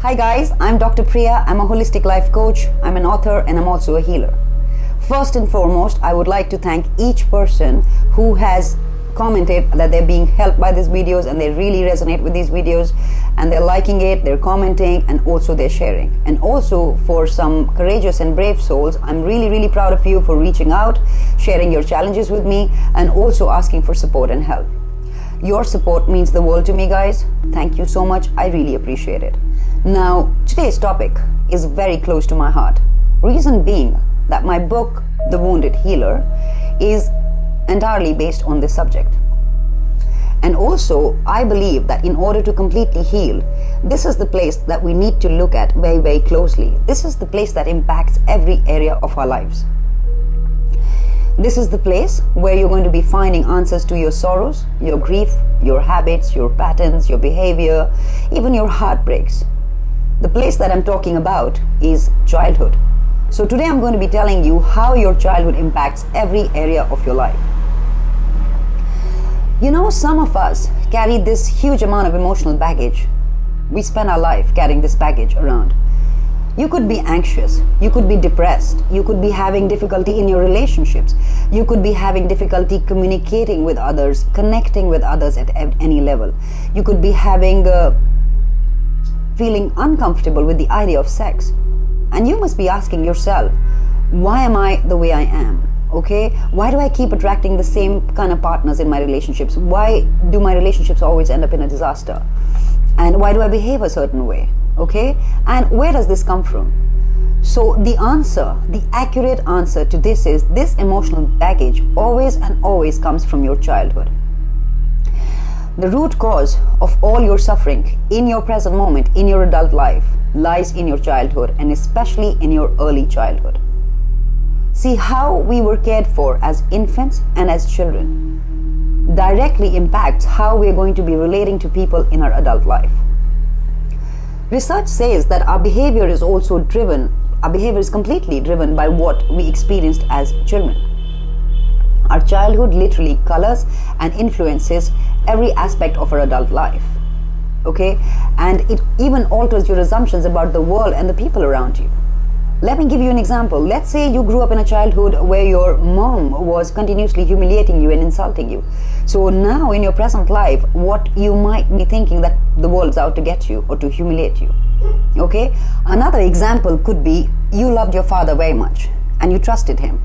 Hi guys, I'm Dr. Priya. I'm a holistic life coach. I'm an author and I'm also a healer. First and foremost, I would like to thank each person who has commented that they're being helped by these videos and they really resonate with these videos and they're liking it, they're commenting, and also they're sharing. And also for some courageous and brave souls, I'm really proud of you for reaching out, sharing your challenges with me, and also asking for support and help. Your support means the world to me, guys. Thank you so much. I really appreciate it. Now, today's topic is very close to my heart. Reason being that my book, The Wounded Healer, is entirely based on this subject. And also, I believe that in order to completely heal, this is the place that we need to look at very closely. This is the place that impacts every area of our lives. This is the place where you're going to be finding answers to your sorrows, your grief, your habits, your patterns, your behavior, even your heartbreaks. The place that I'm talking about is childhood. So today I'm going to be telling you how your childhood impacts every area of your life. You know, some of us carry this huge amount of emotional baggage. We spend our life carrying this baggage around. You could be anxious, you could be depressed, you could be having difficulty in your relationships, you could be having difficulty communicating with others, connecting with others at any level. You could be having feeling uncomfortable with the idea of sex. And you must be asking yourself, why am I the way I am? Okay? Why do I keep attracting the same kind of partners in my relationships? Why do my relationships always end up in a disaster? And why do I behave a certain way? Okay? And where does this come from? So the answer, the accurate answer to this is, this emotional baggage always and always comes from your childhood. The root cause of all your suffering in your present moment, in your adult life, lies in your childhood, and especially in your early childhood. See, how we were cared for as infants and as children directly impacts how we're going to be relating to people in our adult life. Research says that our behavior is completely driven by what we experienced as children. Our childhood literally colors and influences every aspect of our adult life. Okay? And it even alters your assumptions about the world and the people around you. Let me give you an example. Let's say you grew up in a childhood where your mom was continuously humiliating you and insulting you. So now in your present life, what you might be thinking that the world is out to get you or to humiliate you. Okay? Another example could be you loved your father very much and you trusted him.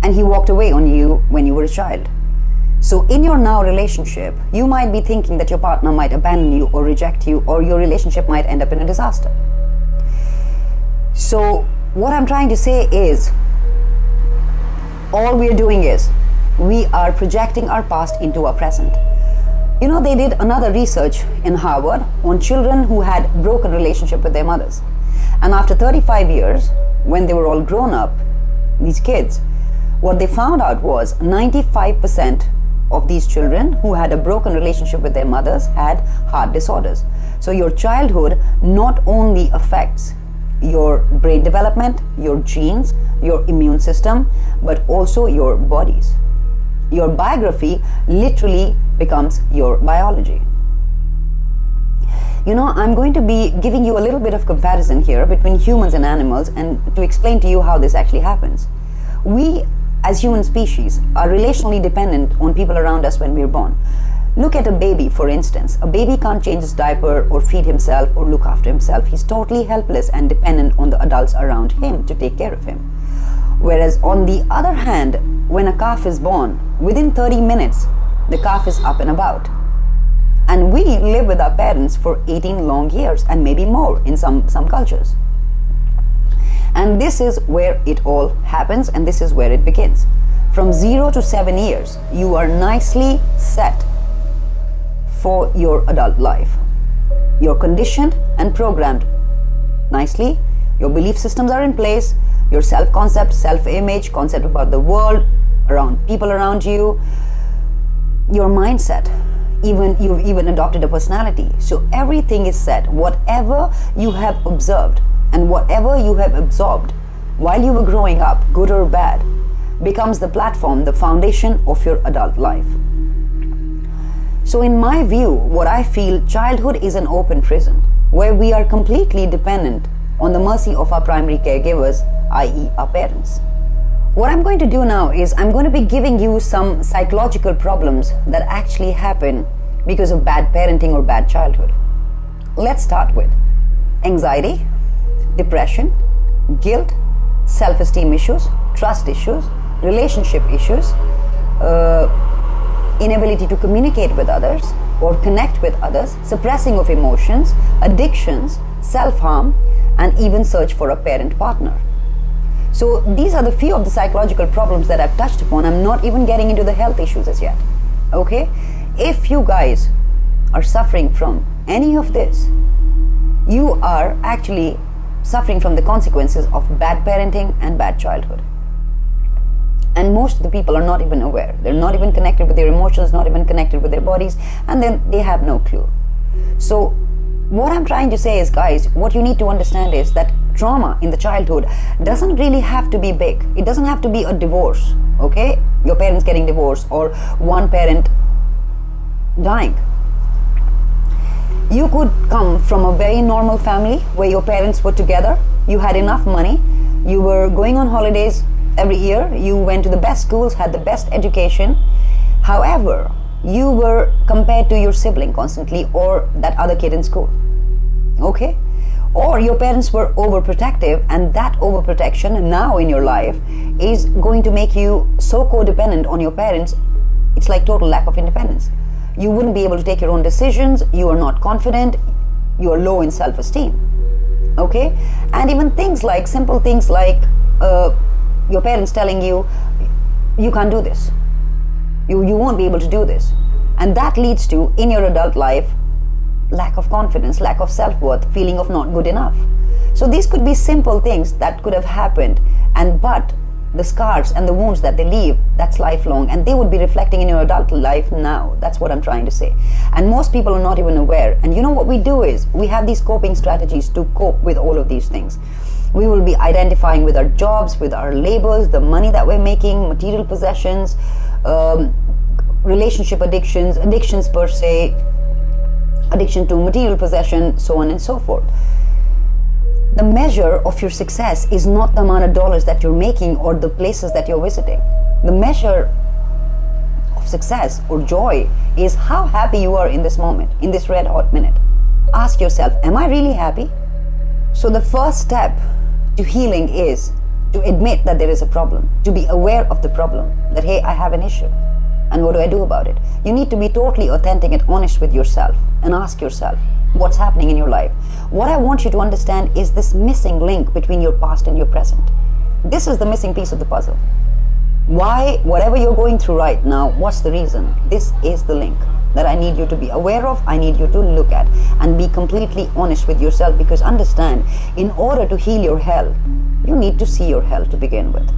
And he walked away on you when you were a child. So in your now relationship, you might be thinking that your partner might abandon you or reject you, or your relationship might end up in a disaster. So what I'm trying to say is, all we're doing is, we are projecting our past into our present. You know, they did another research in Harvard on children who had broken relationship with their mothers. And after 35 years, when they were all grown up, these kids, what they found out was 95% of these children who had a broken relationship with their mothers had heart disorders. So your childhood not only affects your brain development, your genes, your immune system, but also your bodies. Your biography literally becomes your biology. You know, I'm going to be giving you a little bit of comparison here between humans and animals, and to explain to you how this actually happens. We as human species are relationally dependent on people around us when we're born. Look at a baby, for instance. A baby can't change his diaper or feed himself or look after himself. He's totally helpless and dependent on the adults around him to take care of him. Whereas on the other hand, when a calf is born, within 30 minutes, the calf is up and about. And we live with our parents for 18 long years and maybe more in some cultures. And this is where it all happens, and this is where it begins. From 0 to 7 years, you are nicely set for your adult life. You're conditioned and programmed nicely. Your belief systems are in place. Your self-concept, self-image, concept about the world, around people around you, your mindset, you've even adopted a personality. So everything is set. Whatever you have observed and whatever you have absorbed while you were growing up, good or bad, becomes the platform, the foundation of your adult life. So in my view, what I feel, childhood is an open prison. where we are completely dependent on the mercy of our primary caregivers, i.e. our parents. What I'm going to do now is I'm going to be giving you some psychological problems that actually happen because of bad parenting or bad childhood. Let's start with anxiety, depression, guilt, self-esteem issues, trust issues, relationship issues, inability to communicate with others or connect with others, suppressing of emotions, addictions, self-harm, and even search for a parent partner. So these are the few of the psychological problems that I've touched upon. I'm not even getting into the health issues as yet. Okay? If you guys are suffering from any of this, you are actually suffering from the consequences of bad parenting and bad childhood. And most of the people are not even aware. They're not even connected with their emotions, not even connected with their bodies, and then they have no clue. So what I'm trying to say is, guys, what you need to understand is that trauma in the childhood doesn't really have to be big. It doesn't have to be a divorce, okay? Your parents getting divorced or one parent dying. You could come from a very normal family where your parents were together, you had enough money, you were going on holidays every year, you went to the best schools, had the best education. However, you were compared to your sibling constantly or that other kid in school. Okay? Or your parents were overprotective, and that overprotection now in your life is going to make you so codependent on your parents, it's like total lack of independence. You wouldn't be able to take your own decisions, you are not confident, you are low in self-esteem. Okay? And even things like, simple things like your parents telling you, you can't do this. You won't be able to do this. And that leads to, in your adult life, lack of confidence, lack of self-worth, feeling of not good enough. So these could be simple things that could have happened, but the scars and the wounds that they leave, that's lifelong, and they would be reflecting in your adult life now. That's what I'm trying to say. And most people are not even aware. And you know what we do is, we have these coping strategies to cope with all of these things. We will be identifying with our jobs, with our labels, the money that we're making, material possessions, relationship addictions per se, addiction to material possession, so on and so forth. The measure of your success is not the amount of dollars that you're making or the places that you're visiting. The measure of success or joy is how happy you are in this moment, in this red hot minute. Ask yourself, am I really happy? So the first step to healing is to admit that there is a problem, to be aware of the problem, that hey, I have an issue. And what do I do about it? You need to be totally authentic and honest with yourself and ask yourself what's happening in your life. What I want you to understand is this missing link between your past and your present. This is the missing piece of the puzzle. Why, whatever you're going through right now, what's the reason? This is the link that I need you to be aware of, I need you to look at and be completely honest with yourself, because understand, in order to heal your hell, you need to see your hell to begin with.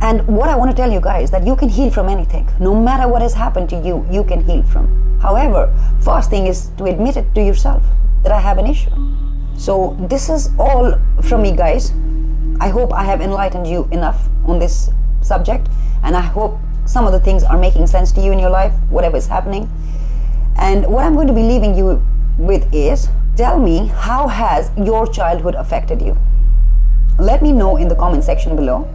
And what I want to tell you guys, that you can heal from anything. No matter what has happened to you, you can heal from. However, first thing is to admit it to yourself that I have an issue. So this is all from me, guys. I hope I have enlightened you enough on this subject, and I hope some of the things are making sense to you in your life, whatever is happening. And what I'm going to be leaving you with is, tell me, how has your childhood affected you? Let me know in the comment section below,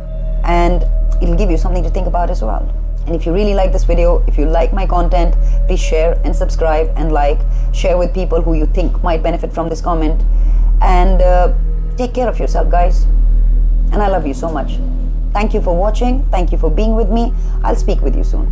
and it'll give you something to think about as well. And if you really like this video, if you like my content, please share and subscribe and share with people who you think might benefit from this comment. And take care of yourself, guys. And I love you so much. Thank you for watching. Thank you for being with me. I'll speak with you soon.